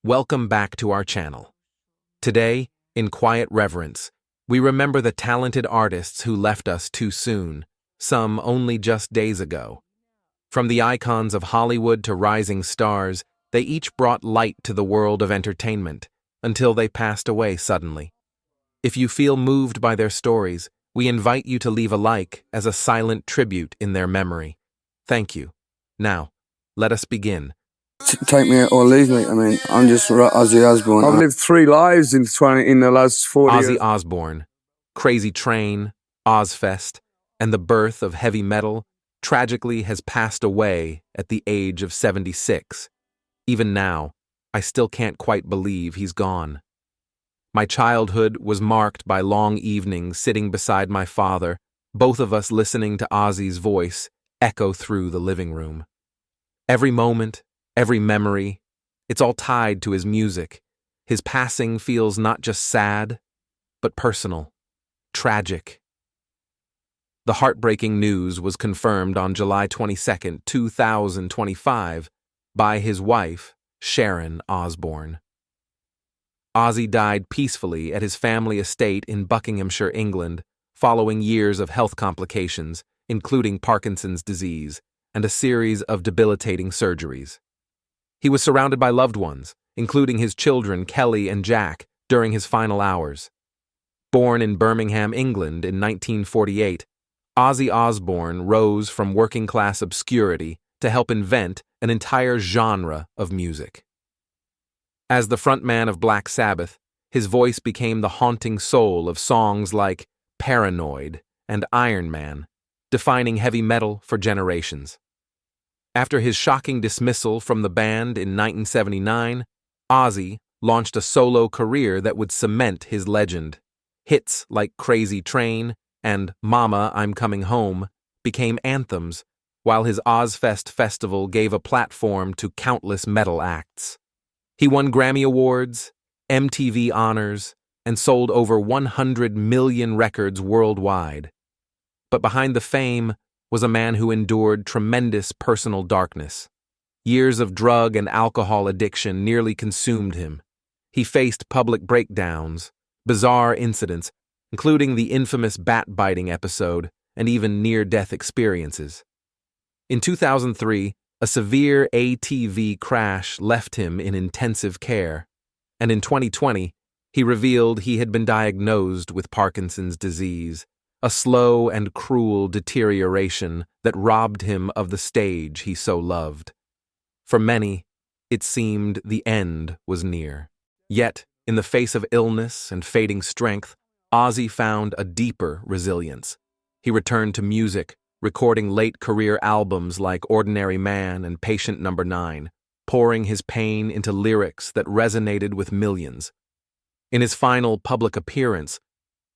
Welcome back to our channel. Today, in quiet reverence, we remember the talented artists who left us too soon, some only just days ago. From the icons of Hollywood to rising stars, they each brought light to the world of entertainment, until they passed away suddenly. If you feel moved by their stories, we invite you to leave a like as a silent tribute in their memory. Thank you. Now, let us begin. Take me or leave me. I mean, I'm just Ozzy Osbourne. I've lived 3 lives in the last 40 Ozzy years. Osbourne, Crazy Train, Ozfest, and the birth of heavy metal tragically has passed away at the age of 76. Even now, I still can't quite believe he's gone. My childhood was marked by long evenings sitting beside my father, both of us listening to Ozzy's voice echo through the living room. Every moment, every memory, it's all tied to his music. His passing feels not just sad, but personal, tragic. The heartbreaking news was confirmed on July 22, 2025, by his wife, Sharon Osbourne. Ozzy died peacefully at his family estate in Buckinghamshire, England, following years of health complications, including Parkinson's disease, and a series of debilitating surgeries. He was surrounded by loved ones, including his children Kelly and Jack, during his final hours. Born in Birmingham, England in 1948, Ozzy Osbourne rose from working-class obscurity to help invent an entire genre of music. As the frontman of Black Sabbath, his voice became the haunting soul of songs like Paranoid and Iron Man, defining heavy metal for generations. After his shocking dismissal from the band in 1979, Ozzy launched a solo career that would cement his legend. Hits like Crazy Train and Mama, I'm Coming Home became anthems, while his Ozfest festival gave a platform to countless metal acts. He won Grammy Awards, MTV honors, and sold over 100 million records worldwide. But behind the fame was a man who endured tremendous personal darkness. Years of drug and alcohol addiction nearly consumed him. He faced public breakdowns, bizarre incidents, including the infamous bat-biting episode, and even near-death experiences. In 2003, a severe ATV crash left him in intensive care, and in 2020, he revealed he had been diagnosed with Parkinson's disease, a slow and cruel deterioration that robbed him of the stage he so loved. For many, it seemed the end was near. Yet, in the face of illness and fading strength, Ozzy found a deeper resilience. He returned to music, recording late-career albums like Ordinary Man and Patient No. 9, pouring his pain into lyrics that resonated with millions. In his final public appearance,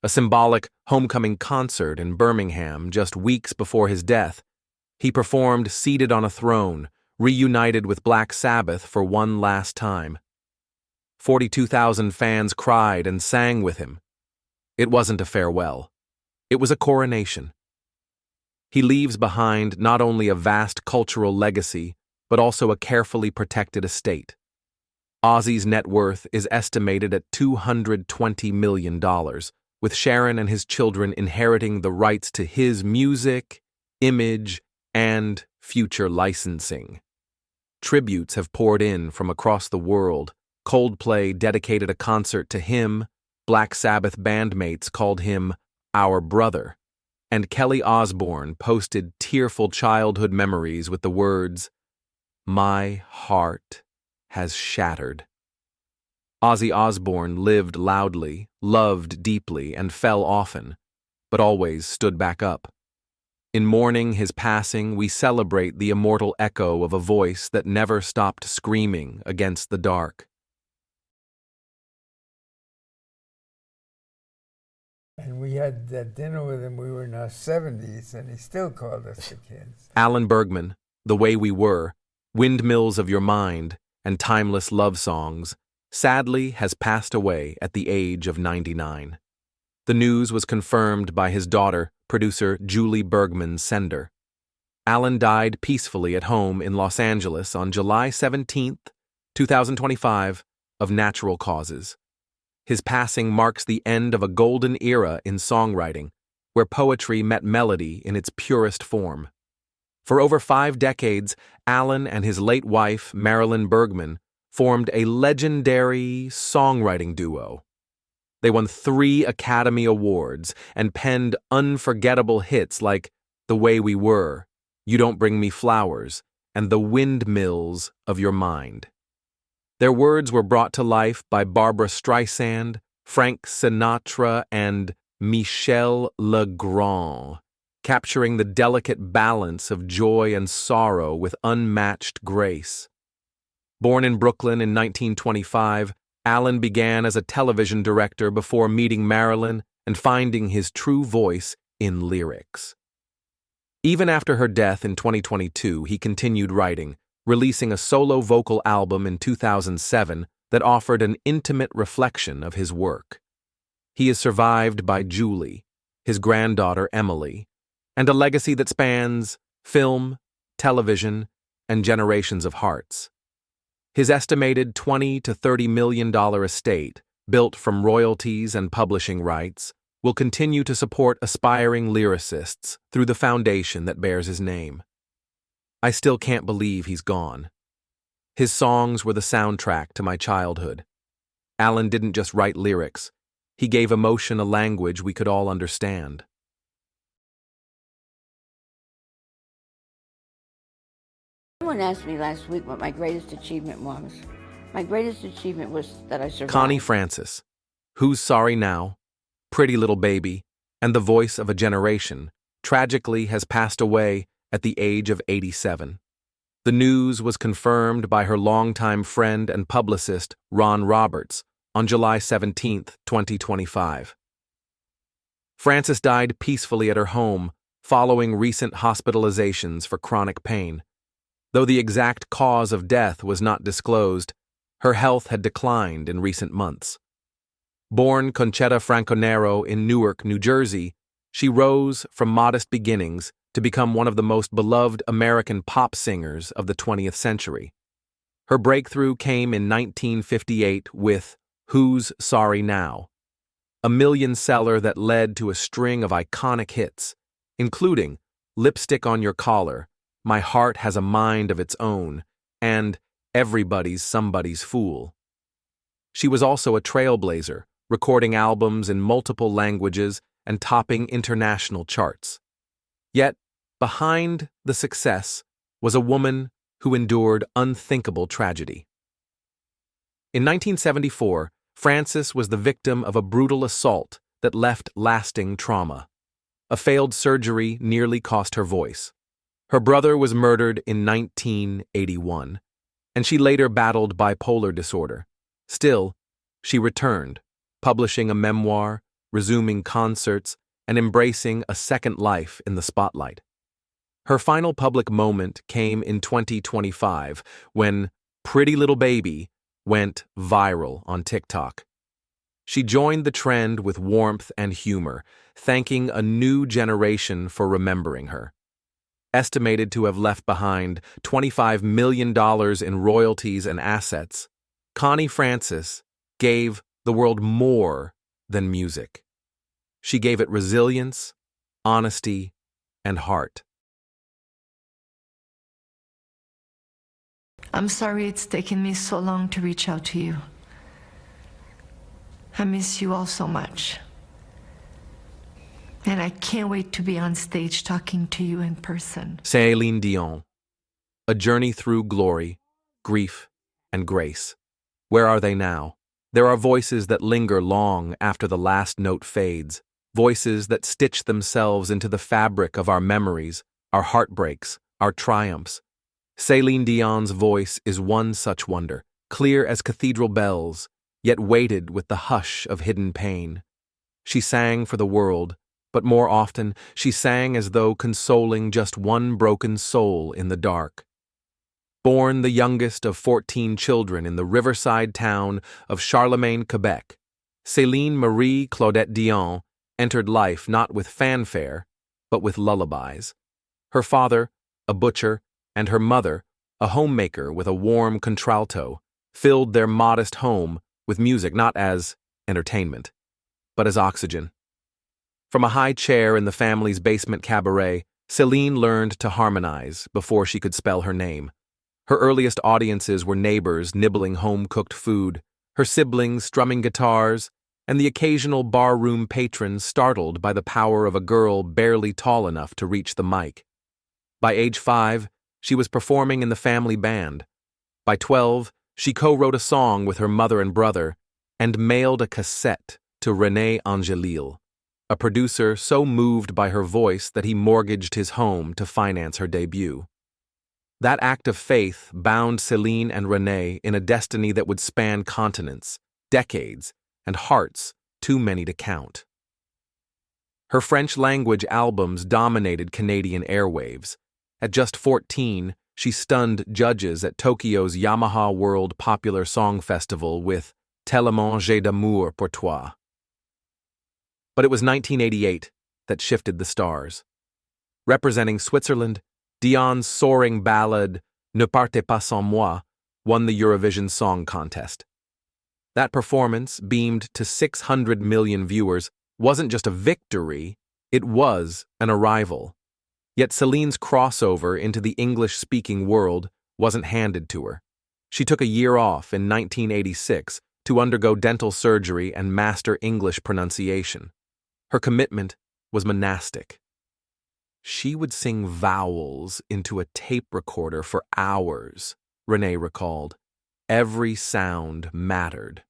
a symbolic homecoming concert in Birmingham just weeks before his death, he performed seated on a throne, reunited with Black Sabbath for one last time. 42,000 fans cried and sang with him. It wasn't a farewell. It was a coronation. He leaves behind not only a vast cultural legacy, but also a carefully protected estate. Ozzy's net worth is estimated at $220 million, with Sharon and his children inheriting the rights to his music, image, and future licensing. Tributes have poured in from across the world. Coldplay dedicated a concert to him, Black Sabbath bandmates called him "our brother," and Kelly Osbourne posted tearful childhood memories with the words, "My heart has shattered." Ozzy Osbourne lived loudly, loved deeply, and fell often, but always stood back up. In mourning his passing, we celebrate the immortal echo of a voice that never stopped screaming against the dark. And we had that dinner with him. We were in our 70s, and he still called us the kids. Alan Bergman, The Way We Were, Windmills of Your Mind, and Timeless Love Songs, sadly has passed away at the age of 99. The news was confirmed by his daughter, producer Julie Bergman Sender. Alan died peacefully at home in Los Angeles on July 17, 2025, of natural causes. His passing marks the end of a golden era in songwriting, where poetry met melody in its purest form. For over 5 decades, Alan and his late wife, Marilyn Bergman, formed a legendary songwriting duo. They won 3 Academy Awards and penned unforgettable hits like The Way We Were, You Don't Bring Me Flowers, and The Windmills of Your Mind. Their words were brought to life by Barbra Streisand, Frank Sinatra, and Michel Legrand, capturing the delicate balance of joy and sorrow with unmatched grace. Born in Brooklyn in 1925, Alan began as a television director before meeting Marilyn and finding his true voice in lyrics. Even after her death in 2022, he continued writing, releasing a solo vocal album in 2007 that offered an intimate reflection of his work. He is survived by Julie, his granddaughter Emily, and a legacy that spans film, television, and generations of hearts. His estimated $20 to $30 million estate, built from royalties and publishing rights, will continue to support aspiring lyricists through the foundation that bears his name. I still can't believe he's gone. His songs were the soundtrack to my childhood. Alan didn't just write lyrics, he gave emotion a language we could all understand. Someone asked me last week what my greatest achievement was. My greatest achievement was that I survived. Connie Francis, Who's Sorry Now, Pretty Little Baby, and the voice of a generation, tragically has passed away at the age of 87. The news was confirmed by her longtime friend and publicist, Ron Roberts, on July 17, 2025. Francis died peacefully at her home following recent hospitalizations for chronic pain. Though the exact cause of death was not disclosed, her health had declined in recent months. Born Conchetta Franconero in Newark, New Jersey, she rose from modest beginnings to become one of the most beloved American pop singers of the 20th century. Her breakthrough came in 1958 with Who's Sorry Now, a million-seller that led to a string of iconic hits, including Lipstick on Your Collar, My Heart Has a Mind of Its Own, and Everybody's Somebody's Fool. She was also a trailblazer, recording albums in multiple languages and topping international charts. Yet, behind the success was a woman who endured unthinkable tragedy. In 1974, Francis was the victim of a brutal assault that left lasting trauma. A failed surgery nearly cost her voice. Her brother was murdered in 1981, and she later battled bipolar disorder. Still, she returned, publishing a memoir, resuming concerts, and embracing a second life in the spotlight. Her final public moment came in 2025 when Pretty Little Baby went viral on TikTok. She joined the trend with warmth and humor, thanking a new generation for remembering her. Estimated to have left behind $25 million in royalties and assets, Connie Francis gave the world more than music. She gave it resilience, honesty, and heart. I'm sorry it's taken me so long to reach out to you. I miss you all so much. And I can't wait to be on stage talking to you in person. Céline Dion, A Journey Through Glory, Grief, and Grace. Where are they now? There are voices that linger long after the last note fades, voices that stitch themselves into the fabric of our memories, our heartbreaks, our triumphs. Céline Dion's voice is one such wonder, clear as cathedral bells, yet weighted with the hush of hidden pain. She sang for the world, but more often she sang as though consoling just one broken soul in the dark. Born the youngest of 14 children in the riverside town of Charlemagne, Quebec, Céline Marie Claudette Dion entered life not with fanfare, but with lullabies. Her father, a butcher, and her mother, a homemaker with a warm contralto, filled their modest home with music not as entertainment, but as oxygen. From a high chair in the family's basement cabaret, Céline learned to harmonize before she could spell her name. Her earliest audiences were neighbors nibbling home-cooked food, her siblings strumming guitars, and the occasional barroom patron startled by the power of a girl barely tall enough to reach the mic. By age 5, she was performing in the family band. By 12, she co-wrote a song with her mother and brother and mailed a cassette to René Angelil, a producer so moved by her voice that he mortgaged his home to finance her debut. That act of faith bound Céline and René in a destiny that would span continents, decades, and hearts too many to count. Her French-language albums dominated Canadian airwaves. At just 14, she stunned judges at Tokyo's Yamaha World Popular Song Festival with Tellement j'ai d'amour pour toi. But it was 1988 that shifted the stars. Representing Switzerland, Dion's soaring ballad Ne partez pas sans moi won the Eurovision Song Contest. That performance, beamed to 600 million viewers, wasn't just a victory, it was an arrival. Yet Céline's crossover into the English-speaking world wasn't handed to her. She took a year off in 1986 to undergo dental surgery and master English pronunciation. Her commitment was monastic. She would sing vowels into a tape recorder for hours, René recalled. Every sound mattered.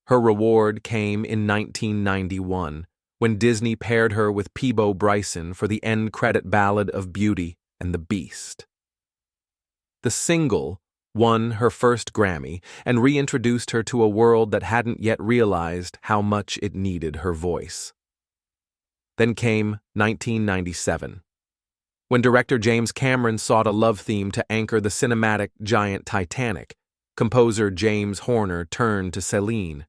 Her reward came in 1991, when Disney paired her with Peabo Bryson for the end credit ballad of Beauty and the Beast. The single won her first Grammy and reintroduced her to a world that hadn't yet realized how much it needed her voice. Then came 1997, when director James Cameron sought a love theme to anchor the cinematic giant Titanic. Composer James Horner turned to Céline.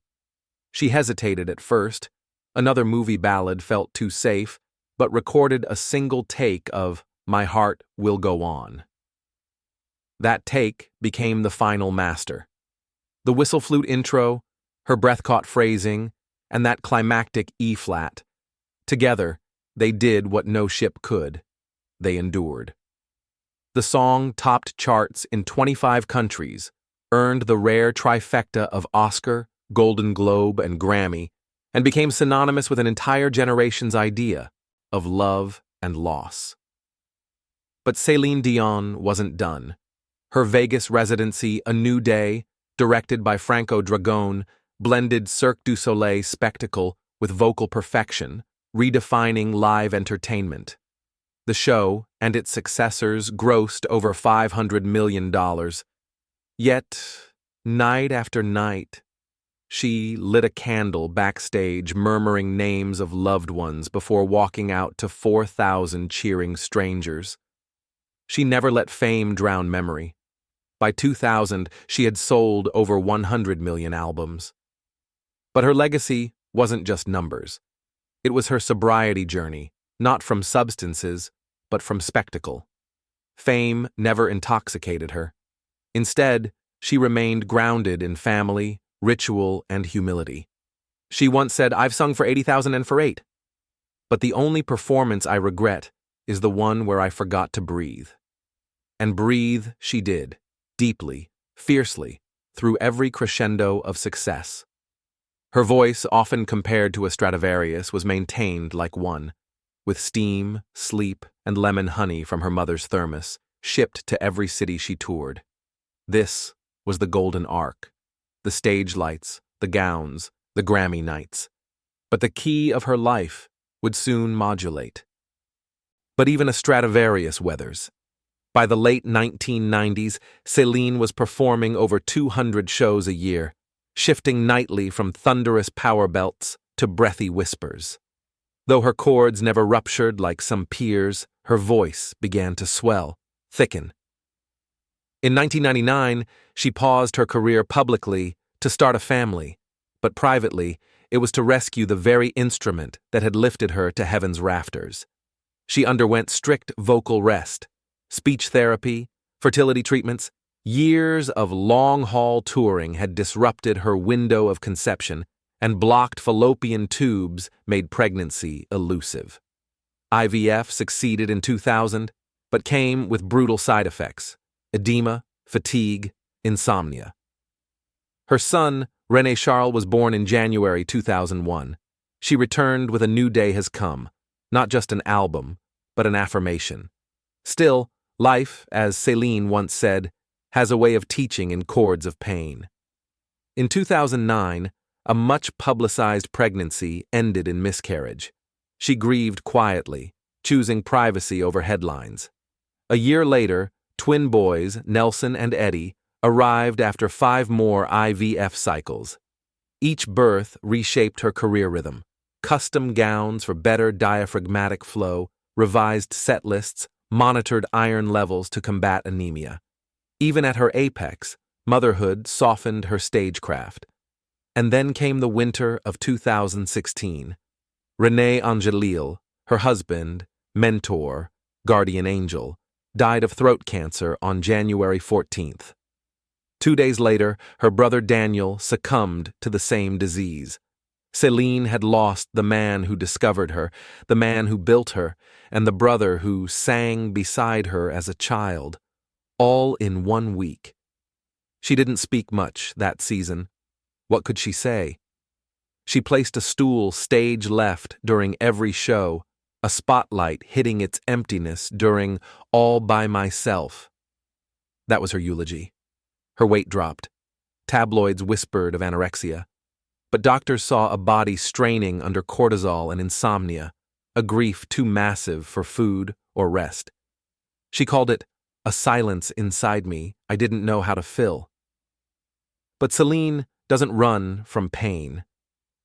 She hesitated at first. Another movie ballad felt too safe, but recorded a single take of My Heart Will Go On. That take became the final master. The whistle flute intro, her breath-caught phrasing, and that climactic E-flat. Together, they did what no ship could. They endured. The song topped charts in 25 countries, earned the rare trifecta of Oscar, Golden Globe, and Grammy, and became synonymous with an entire generation's idea of love and loss. But Céline Dion wasn't done. Her Vegas residency, A New Day, directed by Franco Dragone, blended Cirque du Soleil spectacle with vocal perfection, redefining live entertainment. The show and its successors grossed over $500 million. Yet, night after night, she lit a candle backstage, murmuring names of loved ones before walking out to 4,000 cheering strangers. She never let fame drown memory. By 2000, she had sold over 100 million albums. But her legacy wasn't just numbers. It was her sobriety journey, not from substances, but from spectacle. Fame never intoxicated her. Instead, she remained grounded in family, ritual, and humility. She once said, "I've sung for 80,000 and for 8. But the only performance I regret is the one where I forgot to breathe." And breathe she did, deeply, fiercely, through every crescendo of success. Her voice, often compared to a Stradivarius, was maintained like one, with steam, sleep, and lemon honey from her mother's thermos, shipped to every city she toured. This was the golden arc, the stage lights, the gowns, the Grammy nights. But the key of her life would soon modulate. But even a Stradivarius weathers. By the late 1990s, Céline was performing over 200 shows a year, shifting nightly from thunderous power belts to breathy whispers. Though her chords never ruptured like some peers, her voice began to swell, thicken. In 1999, she paused her career publicly to start a family, but privately, it was to rescue the very instrument that had lifted her to heaven's rafters. She underwent strict vocal rest, speech therapy, fertility treatments, Years of long-haul touring had disrupted her window of conception, and blocked fallopian tubes made pregnancy elusive. IVF succeeded in 2000, but came with brutal side effects: edema, fatigue, insomnia. Her son, René Charles, was born in January 2001. She returned with A New Day Has Come, not just an album, but an affirmation. Still, life, as Céline once said, has a way of teaching in chords of pain. In 2009, a much-publicized pregnancy ended in miscarriage. She grieved quietly, choosing privacy over headlines. A year later, twin boys, Nelson and Eddie, arrived after 5 more IVF cycles. Each birth reshaped her career rhythm: custom gowns for better diaphragmatic flow, revised set lists, monitored iron levels to combat anemia. Even at her apex, motherhood softened her stagecraft. And then came the winter of 2016. René Angelil, her husband, mentor, guardian angel, died of throat cancer on January 14th. 2 days later, her brother Daniel succumbed to the same disease. Céline had lost the man who discovered her, the man who built her, and the brother who sang beside her as a child, all in 1 week. She didn't speak much that season. What could she say? She placed a stool stage left during every show, a spotlight hitting its emptiness during All by Myself. That was her eulogy. Her weight dropped. Tabloids whispered of anorexia. But doctors saw a body straining under cortisol and insomnia, a grief too massive for food or rest. She called it a silence inside me I didn't know how to fill. But Céline doesn't run from pain.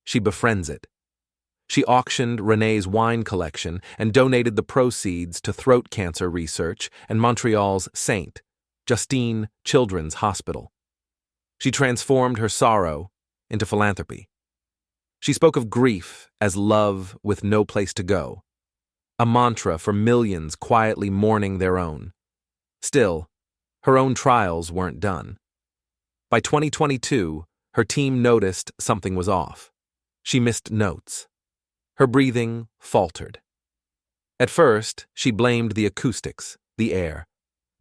She befriends it. She auctioned René's wine collection and donated the proceeds to throat cancer research and Montreal's St. Justine Children's Hospital. She transformed her sorrow into philanthropy. She spoke of grief as love with no place to go, a mantra for millions quietly mourning their own. Still, her own trials weren't done. By 2022, her team noticed something was off. She missed notes. Her breathing faltered. At first, she blamed the acoustics, the air.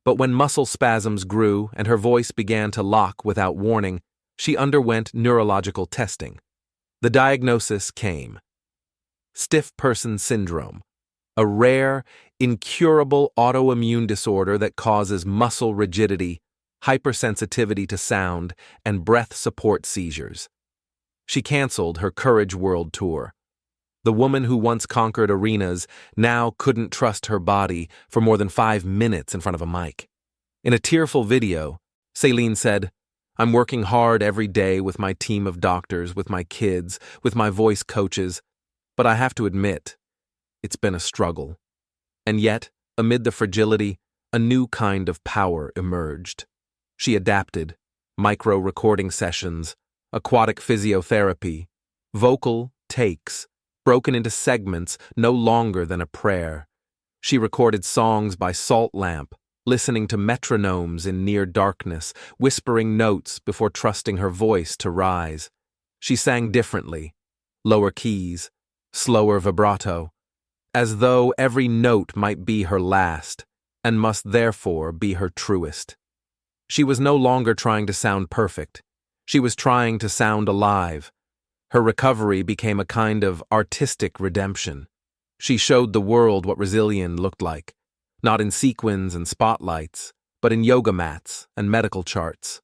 But when muscle spasms grew and her voice began to lock without warning, she underwent neurological testing. The diagnosis came: stiff person syndrome, a rare, incurable autoimmune disorder that causes muscle rigidity, hypersensitivity to sound, and breath support seizures. She canceled her Courage World Tour. The woman who once conquered arenas now couldn't trust her body for more than 5 minutes in front of a mic. In a tearful video, Céline said, "I'm working hard every day with my team of doctors, with my kids, with my voice coaches, but I have to admit, it's been a struggle." And yet, amid the fragility, a new kind of power emerged. She adapted: micro-recording sessions, aquatic physiotherapy, vocal takes, broken into segments no longer than a prayer. She recorded songs by salt lamp, listening to metronomes in near darkness, whispering notes before trusting her voice to rise. She sang differently: lower keys, slower vibrato, as though every note might be her last, and must therefore be her truest. She was no longer trying to sound perfect. She was trying to sound alive. Her recovery became a kind of artistic redemption. She showed the world what resilient looked like, not in sequins and spotlights, but in yoga mats and medical charts.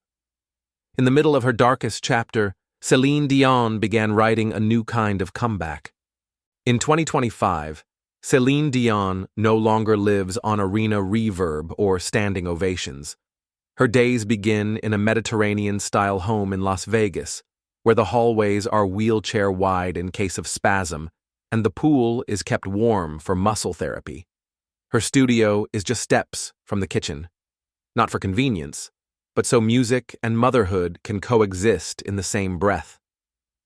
In the middle of her darkest chapter, Céline Dion began writing a new kind of comeback. In 2025, Céline Dion no longer lives on arena reverb or standing ovations. Her days begin in a Mediterranean-style home in Las Vegas, where the hallways are wheelchair-wide in case of spasm, and the pool is kept warm for muscle therapy. Her studio is just steps from the kitchen, not for convenience, but so music and motherhood can coexist in the same breath.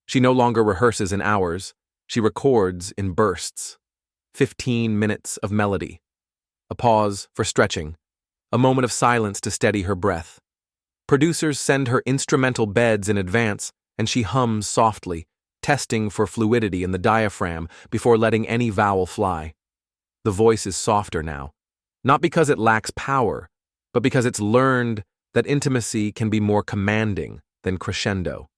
She no longer rehearses in hours, she records in bursts. 15 minutes of melody, a pause for stretching, a moment of silence to steady her breath, Producers send her instrumental beds in advance, and she hums softly, testing for fluidity in the diaphragm before letting any vowel fly. The voice is softer now, not because it lacks power, but because it's learned that intimacy can be more commanding than crescendo.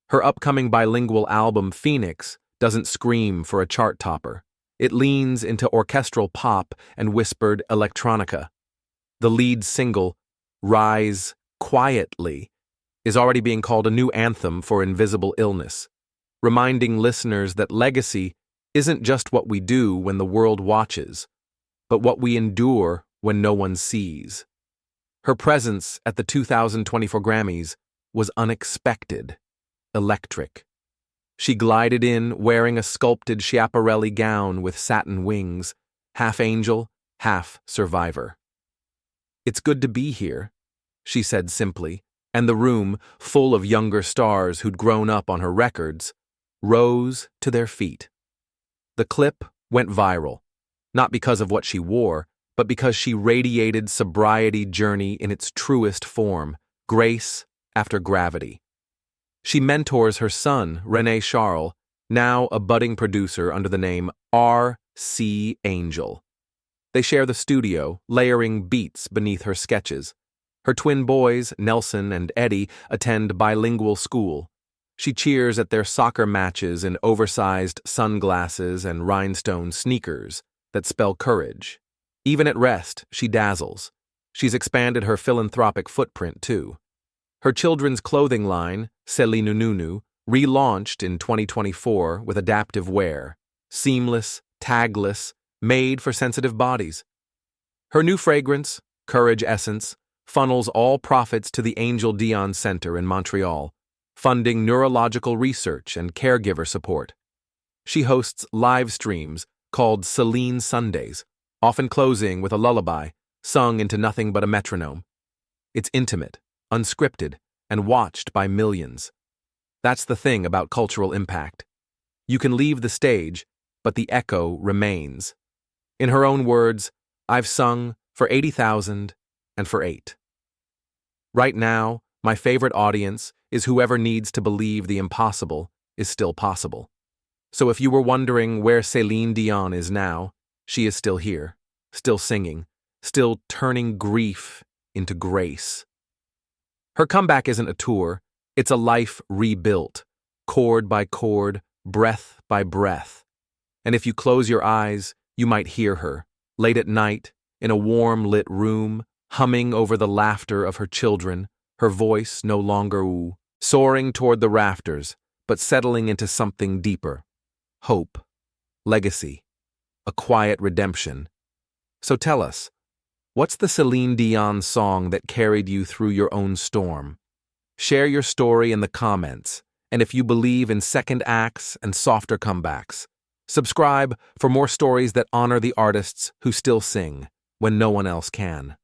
Her upcoming bilingual album, Phoenix, doesn't scream for a chart topper. It leans into orchestral pop and whispered electronica. The lead single, Rise Quietly, is already being called a new anthem for invisible illness, reminding listeners that legacy isn't just what we do when the world watches, but what we endure when no one sees. Her presence at the 2024 Grammys was unexpected, electric. She glided in wearing a sculpted Schiaparelli gown with satin wings, half angel, half survivor. "It's good to be here," she said simply, and the room, full of younger stars who'd grown up on her records, rose to their feet. The clip went viral, not because of what she wore, but because she radiated sobriety journey in its truest form, grace after gravity. She mentors her son, René Charles, now a budding producer under the name R.C. Angel. They share the studio, layering beats beneath her sketches. Her twin boys, Nelson and Eddie, attend bilingual school. She cheers at their soccer matches in oversized sunglasses and rhinestone sneakers that spell courage. Even at rest, she dazzles. She's expanded her philanthropic footprint, too. Her children's clothing line, Celinedion, relaunched in 2024 with adaptive wear, seamless, tagless, made for sensitive bodies. Her new fragrance, Courage Essence, funnels all profits to the Angel Dion Center in Montreal, funding neurological research and caregiver support. She hosts live streams called Celine Sundays, often closing with a lullaby, sung into nothing but a metronome. It's intimate, unscripted, and watched by millions. That's the thing about cultural impact. You can leave the stage, but the echo remains. In her own words, "I've sung for 80,000 and for 8. Right now, my favorite audience is whoever needs to believe the impossible is still possible. So if you were wondering where Céline Dion is now, she is still here, still singing, still turning grief into grace. Her comeback isn't a tour, it's a life rebuilt, chord by chord, breath by breath. And if you close your eyes, you might hear her, late at night, in a warm lit room, humming over the laughter of her children, her voice no longer ooh, soaring toward the rafters, but settling into something deeper. Hope, legacy, a quiet redemption. So tell us, what's the Céline Dion song that carried you through your own storm? Share your story in the comments, and if you believe in second acts and softer comebacks, subscribe for more stories that honor the artists who still sing when no one else can.